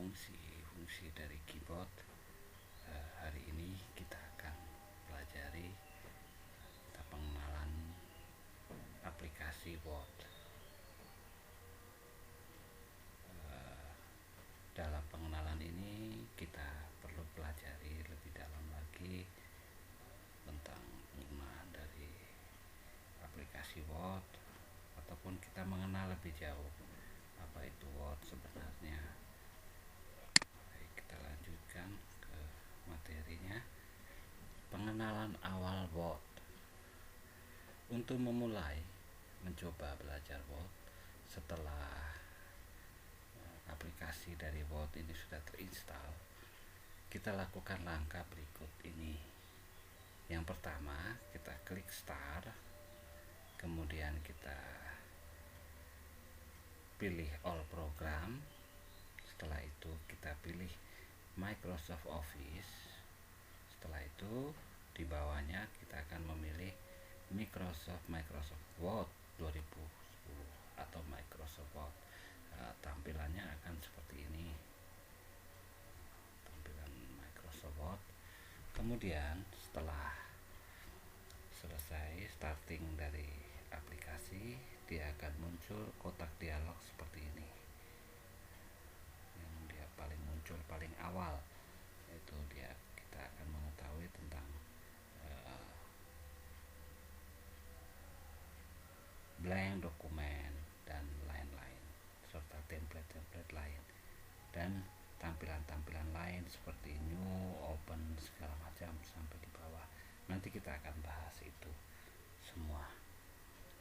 fungsi-fungsi dari keyboard. Hari ini kita akan pelajari pengenalan aplikasi Word. Dalam pengenalan ini kita perlu pelajari lebih dalam lagi tentang penggunaan dari aplikasi Word, ataupun kita mengenal lebih jauh apa itu Word sebenarnya. Baik, kita lanjutkan ke materinya. Pengenalan awal Word. Untuk memulai mencoba belajar Word setelah aplikasi dari Word ini sudah terinstall, kita lakukan langkah berikut ini. Yang pertama, kita klik Start, kemudian kita pilih All Program. Setelah itu kita pilih Microsoft Office. Setelah itu di bawahnya kita akan memilih Microsoft Word 2010 atau Microsoft Word. Tampilannya akan seperti ini, tampilan Microsoft Word. Kemudian setelah selesai starting dari aplikasi, dia akan muncul kotak dialog seperti ini. Yang dia paling muncul paling awal, yaitu kita akan mengetahui tentang blank dokumen dan lain-lain, serta template-template lain dan tampilan-tampilan lain seperti new, open, segala macam sampai di bawah. Nanti kita akan bahas itu semua.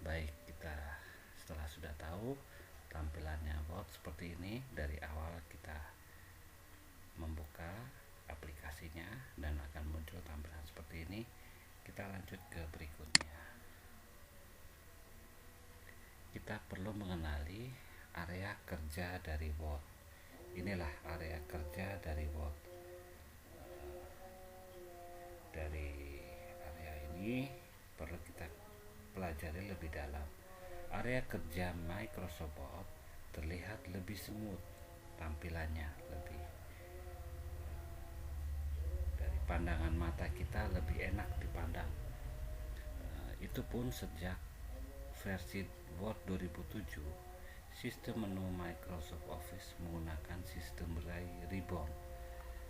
Baik, kita setelah sudah tahu tampilannya Word seperti ini, dari awal kita membuka aplikasinya dan akan muncul tampilan seperti ini. Kita lanjut ke berikutnya. Kita perlu mengenali area kerja dari Word. Inilah area kerja dari Word. Dari area ini perlu kita pelajari lebih dalam. Area kerja Microsoft Word terlihat lebih smooth, tampilannya lebih dari pandangan mata kita lebih enak dipandang. Itu pun sejak versi Word 2007, sistem menu Microsoft Office menggunakan sistem ribbon,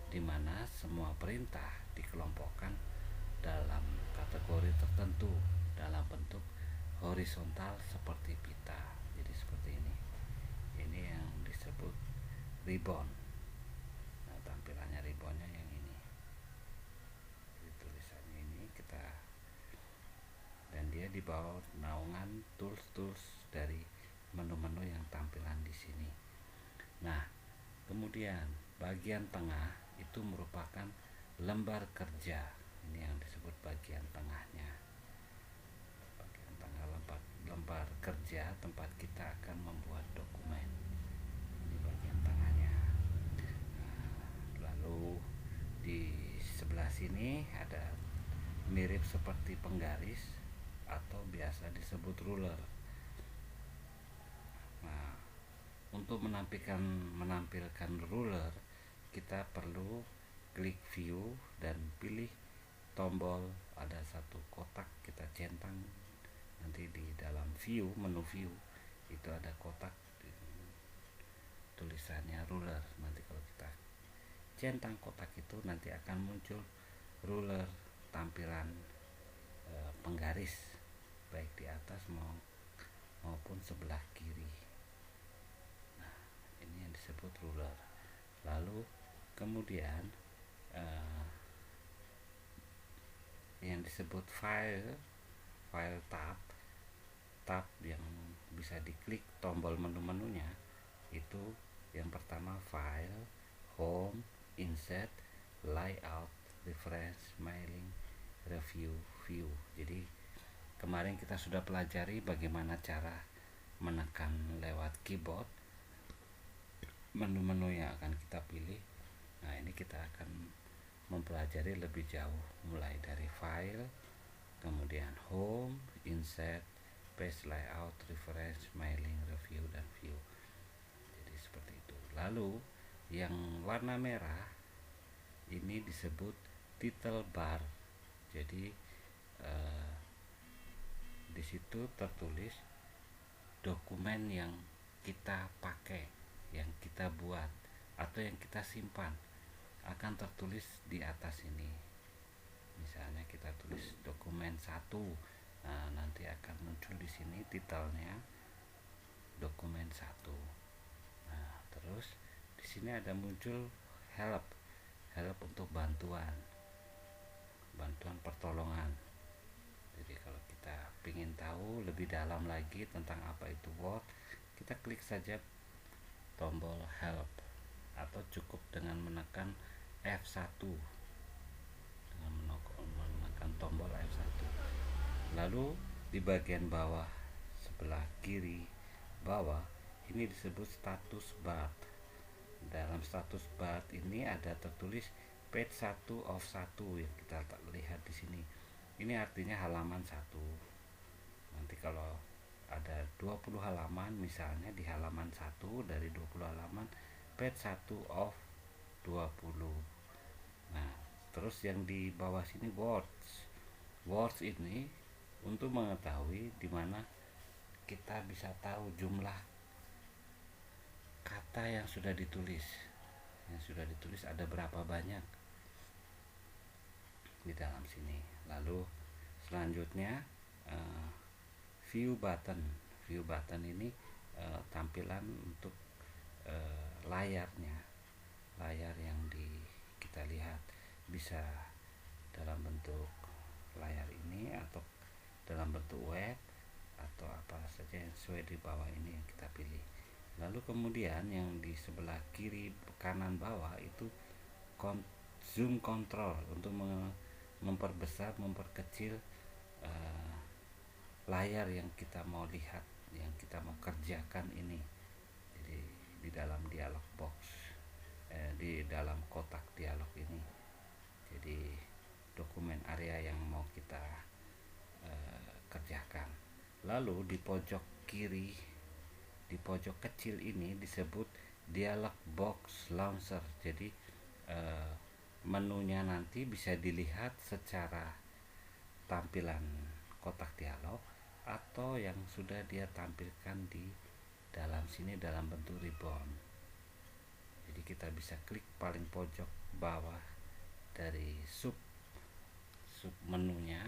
di mana semua perintah dikelompokkan dalam kategori tertentu dalam bentuk horizontal seperti pita. Jadi seperti ini. Ini yang disebut ribbon. Nah, tampilannya ribbonnya yang ini. Jadi tulisannya ini dan dia di bawah naungan tools dari menu-menu yang tampilan di sini. Nah, kemudian bagian tengah itu merupakan lembar kerja. Ini yang disebut bagian tengahnya. Bagian tengah lembar kerja tempat kita akan membuat dokumen. Ini bagian tengahnya. Lalu di sebelah sini ada mirip seperti penggaris atau biasa disebut ruler. Nah, untuk menampilkan ruler, kita perlu klik view dan pilih tombol, ada satu kotak, kita centang. Nanti di dalam menu view itu ada kotak tulisannya ruler. Nanti kalau kita centang kotak itu, nanti akan muncul ruler tampilan penggaris, baik di atas maupun sebelah kiri. Nah, ini yang disebut ruler. Lalu kemudian yang disebut file tab yang bisa diklik tombol menu-menunya itu yang pertama file, home, insert, layout, reference, mailing, review, view. Jadi kemarin kita sudah pelajari bagaimana cara menekan lewat keyboard menu-menu yang akan kita pilih. Nah, ini kita akan mempelajari lebih jauh, mulai dari file, kemudian home, insert, page layout, reference, mailing, review, dan view. Jadi seperti itu. Lalu Yang warna merah ini disebut title bar. Jadi di situ tertulis dokumen yang kita pakai, yang kita buat atau yang kita simpan akan tertulis di atas ini. Misalnya kita tulis dokumen 1, nah nanti akan muncul di sini titelnya dokumen 1. Nah, terus di sini ada muncul help untuk bantuan pertolongan. Jadi kalau kita ingin tahu lebih dalam lagi tentang apa itu Word, kita klik saja tombol help atau cukup dengan menekan F1, dengan menekan tombol F1. Lalu di bagian bawah sebelah kiri bawah ini disebut status bar. Dalam status bar ini ada tertulis page 1 of 1 yang kita lihat di sini. Ini artinya halaman 1. Nanti kalau ada 20 halaman, misalnya di halaman 1 dari 20 halaman page 1 of 20. Nah, terus yang di bawah sini words ini untuk mengetahui di mana kita bisa tahu jumlah kata yang sudah ditulis. Yang sudah ditulis ada berapa banyak di dalam sini. Lalu selanjutnya view button ini tampilan untuk layarnya, layar yang kita lihat bisa dalam bentuk layar ini atau dalam bentuk web atau apa saja yang sesuai di bawah ini yang kita pilih. Lalu kemudian yang di sebelah kiri kanan bawah itu zoom control untuk memperbesar, memperkecil layar yang kita mau lihat, yang kita mau kerjakan ini. Jadi di dalam dialog box, di dalam kotak dialog ini. Jadi dokumen area yang mau kita kerjakan. Lalu di pojok kiri, di pojok kecil ini disebut dialog box launcher. Jadi menunya nanti bisa dilihat secara tampilan kotak dialog atau yang sudah dia tampilkan di dalam sini dalam bentuk ribbon. Jadi kita bisa klik paling pojok bawah dari sub menunya,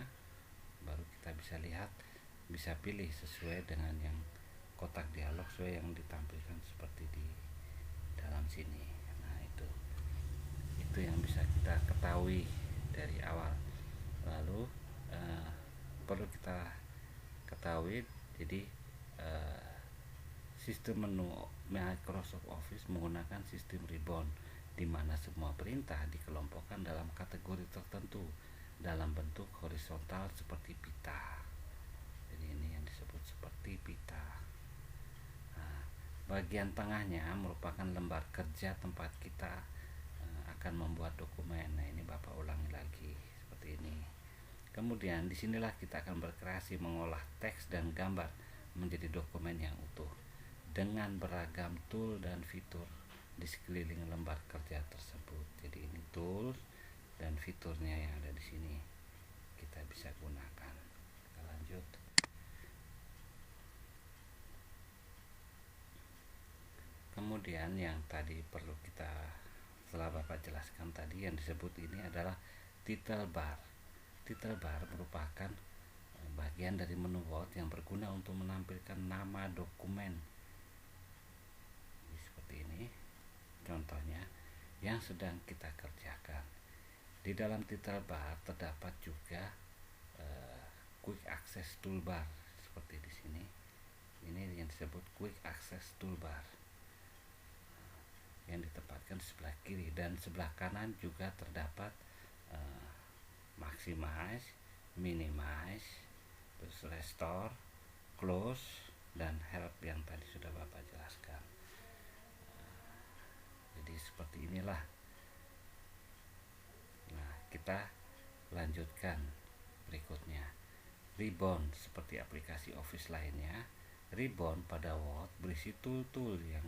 baru kita bisa lihat, bisa pilih sesuai dengan yang kotak dialog sesuai yang ditampilkan seperti di dalam sini. Nah, itu yang bisa kita ketahui dari awal. Lalu perlu kita ketahui, jadi sistem menu Microsoft Office menggunakan sistem ribbon, di mana semua perintah dikelompokkan dalam kategori tertentu dalam bentuk horizontal seperti pita. Jadi ini yang disebut seperti pita. Nah, bagian tengahnya merupakan lembar kerja tempat kita akan membuat dokumen. Nah, ini Bapak ulangi lagi seperti ini. Kemudian disinilah kita akan berkreasi mengolah teks dan gambar menjadi dokumen yang utuh dengan beragam tool dan fitur di sekeliling lembar kerja tersebut. Jadi ini tools dan fiturnya yang ada di sini kita bisa gunakan. Kita lanjut. Kemudian yang tadi perlu kita, setelah Bapak jelaskan tadi, yang disebut ini adalah title bar. Title bar merupakan bagian dari menu Word yang berguna untuk menampilkan nama dokumen. Seperti ini contohnya yang sedang kita kerjakan. Di dalam title bar terdapat juga quick access toolbar seperti di sini. Ini yang disebut quick access toolbar yang ditempatkan di sebelah kiri, dan sebelah kanan juga terdapat maximize, minimize, terus restore, close, dan help yang tadi sudah Bapak jelaskan. Jadi seperti inilah. Nah, kita lanjutkan berikutnya. Ribbon seperti aplikasi Office lainnya, ribbon pada Word berisi tool-tool yang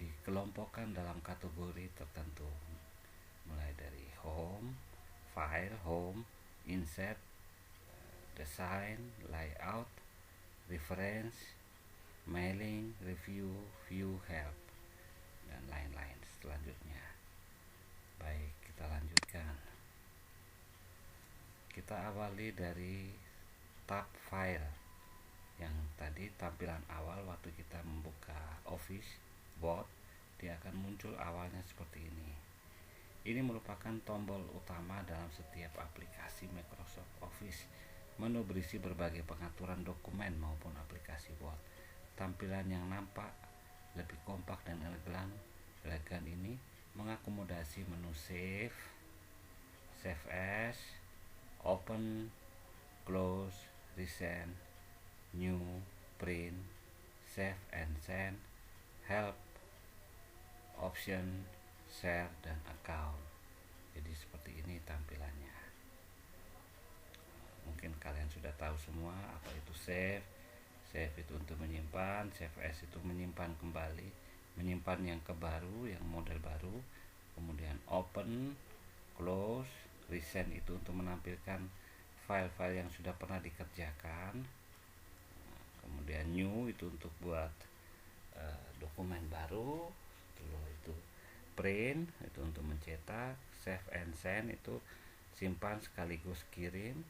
dikelompokkan dalam kategori tertentu, mulai dari home, file, home, insert, design, layout, reference, mailing, review, view, help, dan lain-lain selanjutnya. Baik, kita lanjutkan. Kita awali dari tab file. Yang tadi tampilan awal waktu kita membuka Office Word, dia akan muncul awalnya seperti ini. Ini merupakan tombol utama dalam setiap aplikasi Microsoft Office. Menu berisi berbagai pengaturan dokumen maupun aplikasi Word. Tampilan yang nampak lebih kompak dan elegan ini mengakomodasi menu Save, Save As, Open, Close, Resend, New, Print, Save and Send, Help, Option, Share, dan Account. Jadi seperti ini tampilannya. Mungkin kalian sudah tahu semua apa itu save. Save itu untuk menyimpan, save as itu menyimpan kembali, menyimpan yang baru, yang model baru. Kemudian open, close, resend itu untuk menampilkan file-file yang sudah pernah dikerjakan. Kemudian new itu untuk buat dokumen baru. Lalu itu print itu untuk mencetak, save and send itu simpan sekaligus kirim,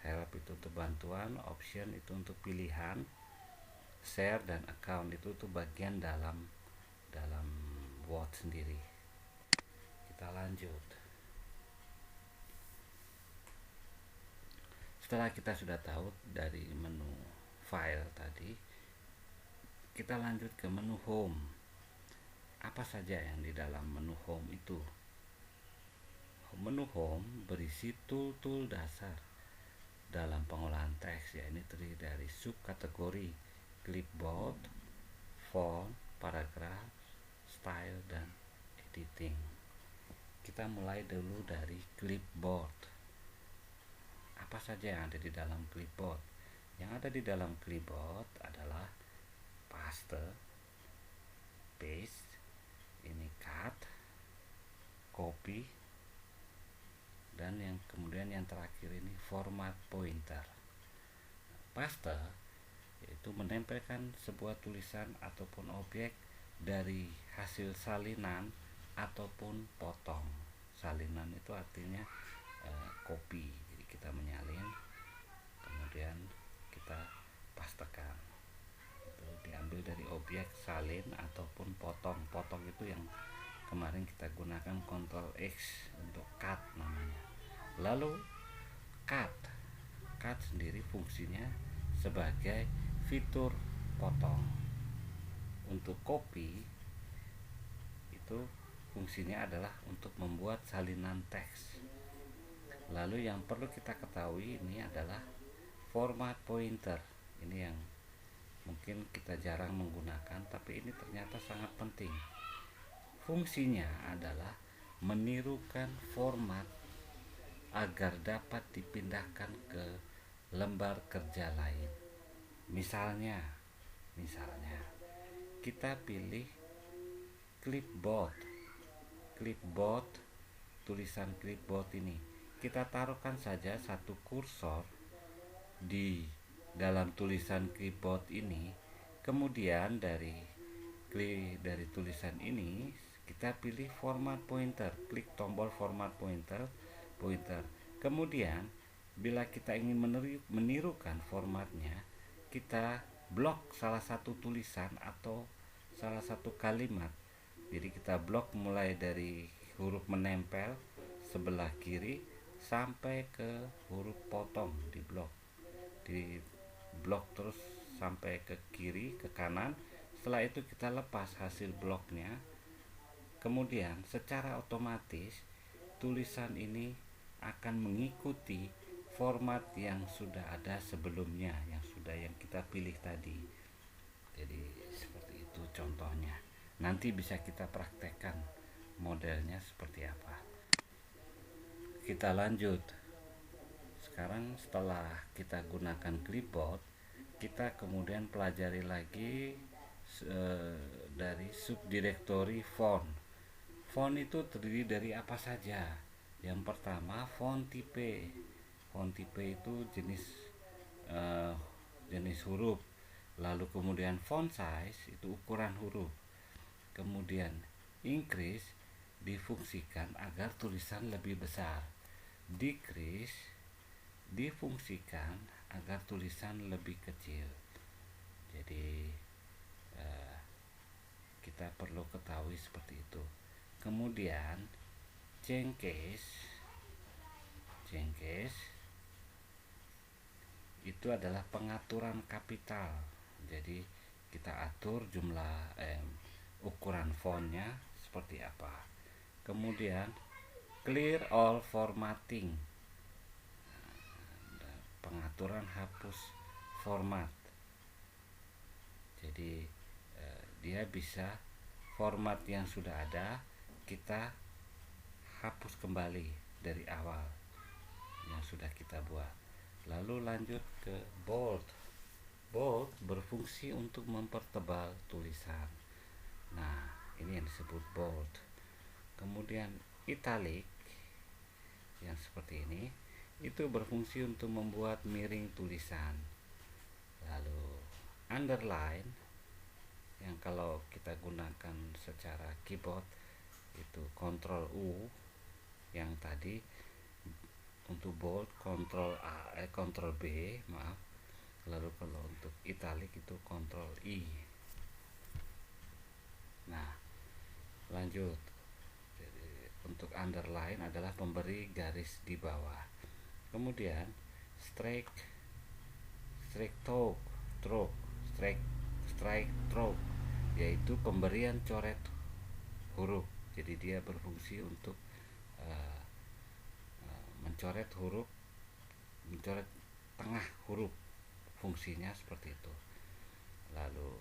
help itu untuk bantuan, option itu untuk pilihan, share dan account itu untuk bagian dalam Word sendiri. Kita lanjut. Setelah kita sudah tahu dari menu file tadi, kita lanjut ke menu home. Apa saja yang di dalam menu home itu? Menu home berisi tool-tool dasar dalam pengolahan teks, ya ini terdiri dari subkategori clipboard, font, paragraf, style, dan editing. Kita mulai dulu dari clipboard. Apa saja yang ada di dalam clipboard? Yang ada di dalam clipboard adalah paste, paste, ini cut, copy, dan yang kemudian yang terakhir ini format pointer. Paste yaitu menempelkan sebuah tulisan ataupun objek dari hasil salinan ataupun potong. Salinan itu artinya copy, jadi kita menyalin kemudian kita pastekan. Itu diambil dari objek salin ataupun potong. Potong itu yang kemarin kita gunakan Ctrl X untuk cut namanya. Lalu cut sendiri fungsinya sebagai fitur potong. Untuk copy itu fungsinya adalah untuk membuat salinan teks. Lalu yang perlu kita ketahui ini adalah format pointer. Ini yang mungkin kita jarang menggunakan, tapi ini ternyata sangat penting. Fungsinya adalah menirukan format agar dapat dipindahkan ke lembar kerja lain. Misalnya kita pilih clipboard, tulisan clipboard ini. Kita taruhkan saja satu kursor di dalam tulisan clipboard ini. Kemudian dari tulisan ini kita pilih format pointer, klik tombol format pointer. Kemudian bila kita ingin menirukan formatnya, kita blok salah satu tulisan atau salah satu kalimat. Jadi kita blok mulai dari huruf menempel sebelah kiri sampai ke huruf potong, di blok terus sampai ke kiri, ke kanan. Setelah itu kita lepas hasil bloknya. Kemudian secara otomatis tulisan ini akan mengikuti format yang sudah ada sebelumnya, yang kita pilih tadi. Jadi seperti itu contohnya. Nanti bisa kita praktekkan modelnya seperti apa. Kita lanjut. Sekarang setelah kita gunakan clipboard, kita kemudian pelajari lagi dari subdirektori font. Font itu terdiri dari apa saja? Yang pertama font type. Font type itu jenis huruf. Lalu kemudian font size itu ukuran huruf. Kemudian increase difungsikan agar tulisan lebih besar. Decrease difungsikan agar tulisan lebih kecil. Jadi kita perlu ketahui seperti itu. Kemudian change itu adalah pengaturan kapital. Jadi kita atur jumlah ukuran fontnya seperti apa. Kemudian clear all formatting, pengaturan hapus format. Jadi dia bisa format yang sudah ada kita hapus kembali dari awal yang sudah kita buat. Lalu lanjut ke bold. Bold berfungsi untuk mempertebal tulisan. Nah, ini yang disebut bold. Kemudian italic yang seperti ini itu berfungsi untuk membuat miring tulisan. Lalu underline yang kalau kita gunakan secara keyboard itu Ctrl U, yang tadi untuk bold Ctrl B, maaf. Lalu kalau untuk italic itu Ctrl I. Nah, lanjut. Jadi, untuk underline adalah pemberi garis di bawah. Kemudian strike stroke yaitu pemberian coret huruf. Jadi dia berfungsi untuk mencoret tengah huruf, fungsinya seperti itu. Lalu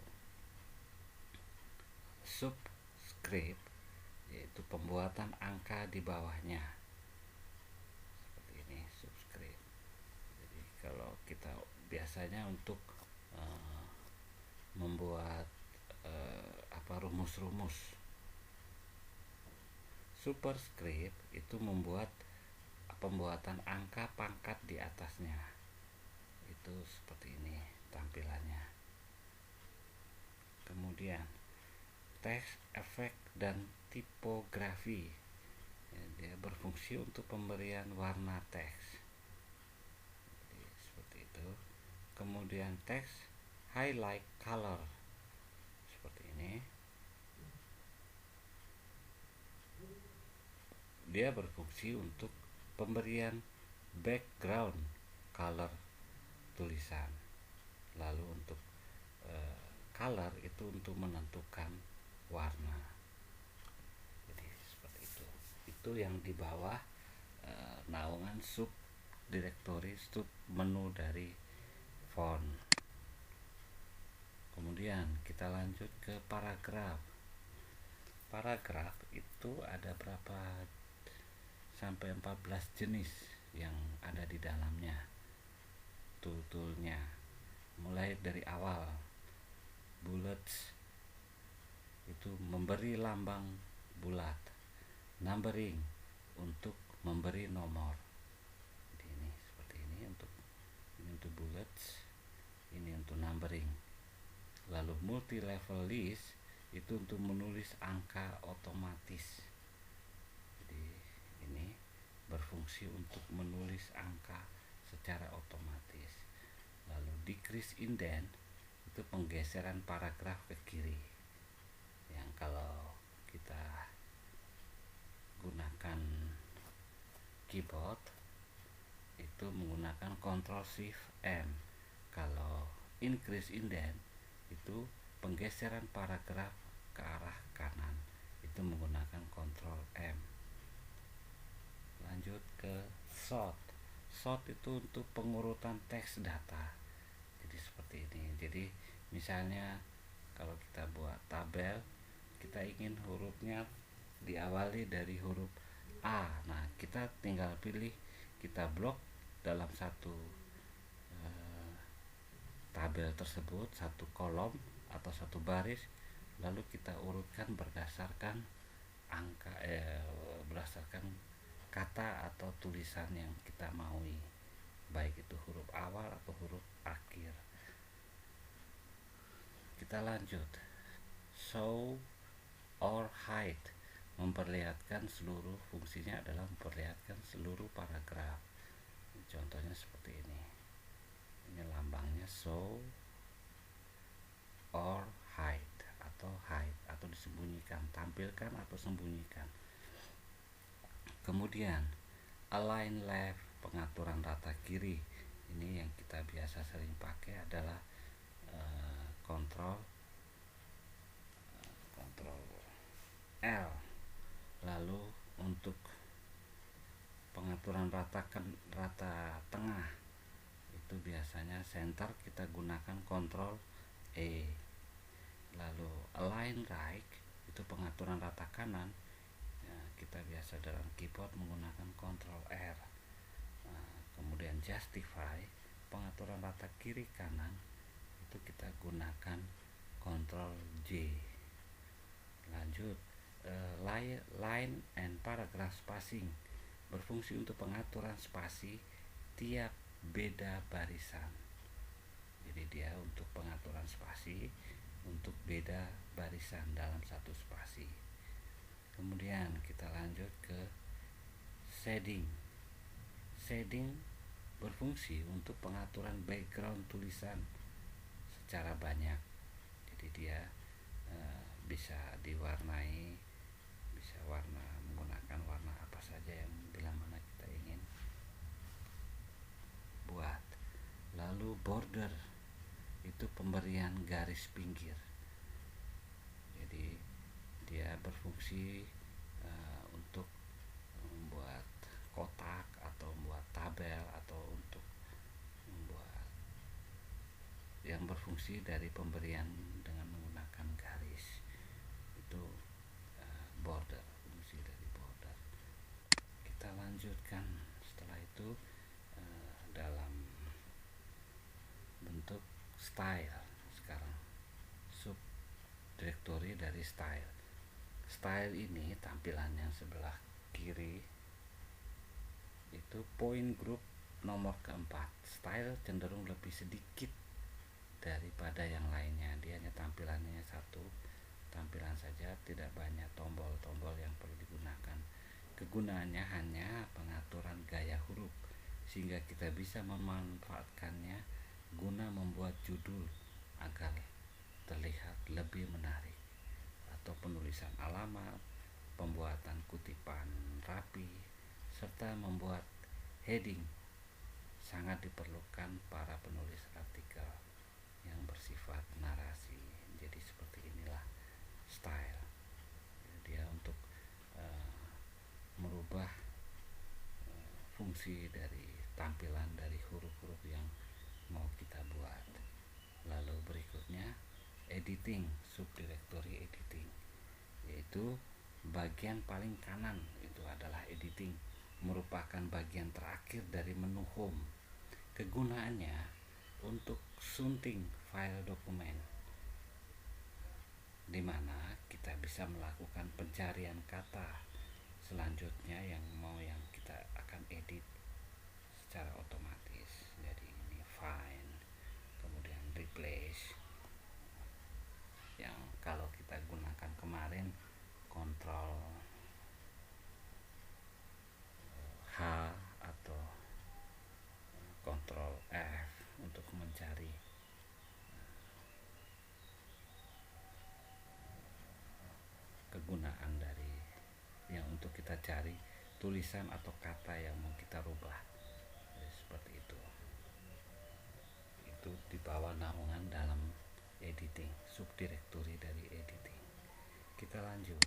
subscript yaitu pembuatan angka di bawahnya, seperti ini subscript. Jadi kalau kita biasanya untuk membuat rumus-rumus. Superscript itu membuat pembuatan angka pangkat di atasnya. Itu seperti ini tampilannya. Kemudian teks, efek, dan tipografi. Dia berfungsi untuk pemberian warna teks. Jadi, seperti itu. Kemudian teks, highlight color, seperti ini. Dia berfungsi untuk pemberian background color tulisan. Lalu untuk color itu untuk menentukan warna. Jadi seperti itu. Itu yang di bawah naungan sub direktori, sub menu dari font. Kemudian kita lanjut ke paragraf. Paragraf itu ada berapa sampai 14 jenis yang ada di dalamnya. Toolnya mulai dari awal. Bullets itu memberi lambang bulat. Numbering untuk memberi nomor. Jadi ini seperti ini untuk bullets, ini untuk numbering. Lalu multi level list itu untuk menulis angka otomatis. Jadi ini berfungsi untuk menulis angka secara otomatis. Lalu decrease indent itu penggeseran paragraf ke kiri, yang kalau kita gunakan keyboard itu menggunakan Ctrl Shift M. Kalau increase indent itu penggeseran paragraf ke arah kanan, itu menggunakan Ctrl M. Lanjut ke sort. Sort itu untuk pengurutan teks data. Jadi seperti ini. Jadi misalnya kalau kita buat tabel, kita ingin hurufnya diawali dari huruf A. Nah, kita tinggal pilih, kita blok dalam satu tabel tersebut, satu kolom atau satu baris, lalu kita urutkan berdasarkan berdasarkan kata atau tulisan yang kita maui, baik itu huruf awal atau huruf akhir. Kita lanjut. Show or hide, memperlihatkan seluruh, fungsinya adalah memperlihatkan seluruh paragraf. Contohnya seperti ini. Ini lambangnya show or hide atau disembunyikan, tampilkan atau sembunyikan. Kemudian align left, pengaturan rata kiri. Ini yang kita biasa sering pakai adalah kontrol L. Lalu untuk pengaturan rata tengah itu biasanya center kita gunakan kontrol E. Lalu align right, itu pengaturan rata kanan, ya, kita biasa dalam keyboard menggunakan kontrol R. Kemudian justify, pengaturan rata kiri kanan, itu kita gunakan kontrol J. Lanjut, line and paragraph spacing, berfungsi untuk pengaturan spasi tiap beda barisan. Jadi dia untuk pengaturan spasi untuk beda barisan dalam satu spasi. Kemudian kita lanjut ke shading. Shading berfungsi untuk pengaturan background tulisan secara banyak. Jadi dia bisa diwarnai, bisa menggunakan warna apa saja yang bila mana kita ingin buat. Lalu border, itu pemberian garis pinggir. Jadi dia berfungsi untuk membuat kotak atau membuat tabel atau untuk membuat yang berfungsi dari pemberian dengan menggunakan garis. Itu border, fungsi dari border. Kita lanjutkan setelah itu dalam bentuk style. Sekarang sub directory dari style. Style ini tampilan yang sebelah kiri itu point group nomor keempat. Style cenderung lebih sedikit daripada yang lainnya. Dia hanya tampilannya satu tampilan saja, tidak banyak tombol-tombol yang perlu digunakan. Kegunaannya hanya pengaturan gaya huruf, sehingga kita bisa memanfaatkannya guna membuat judul agar terlihat lebih menarik, atau penulisan alamat, pembuatan kutipan rapi, serta membuat heading. Sangat diperlukan para penulis artikel yang bersifat narasi. Jadi seperti inilah style. Dia untuk merubah fungsi dari tampilan dari huruf-huruf yang mau kita buat. Lalu berikutnya editing, subdirectory editing, yaitu bagian paling kanan itu adalah editing, merupakan bagian terakhir dari menu home. Kegunaannya untuk sunting file dokumen, di mana kita bisa melakukan pencarian kata selanjutnya yang kita akan edit secara otomatis. Jadi ini find, kemudian replace, yang kalau kita gunakan kemarin kontrol H atau kontrol F untuk mencari kegunaan dari yang untuk kita cari tulisan atau kata yang mau kita rubah. Jadi seperti itu. Itu di bawah naungan dalam editing, subdirectory dari editing. Kita lanjut.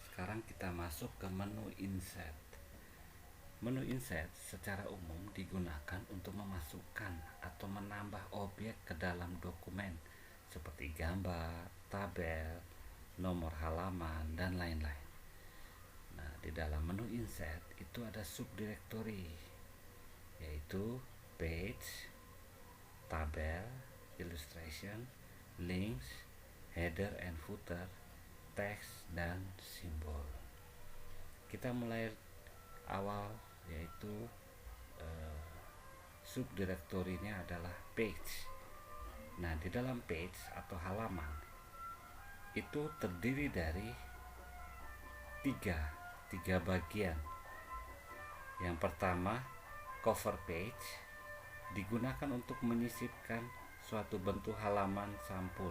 Sekarang kita masuk ke menu insert. Menu insert secara umum digunakan untuk memasukkan atau menambah objek ke dalam dokumen seperti gambar, tabel, nomor halaman, dan lain-lain. Nah, di dalam menu insert itu ada subdirectory, yaitu page, tabel, illustration, links, header and footer, teks, dan simbol. Kita mulai awal, yaitu subdirektorinya adalah page. Nah, di dalam page atau halaman itu terdiri dari tiga bagian. Yang pertama, cover page digunakan untuk menyisipkan suatu bentuk halaman sampul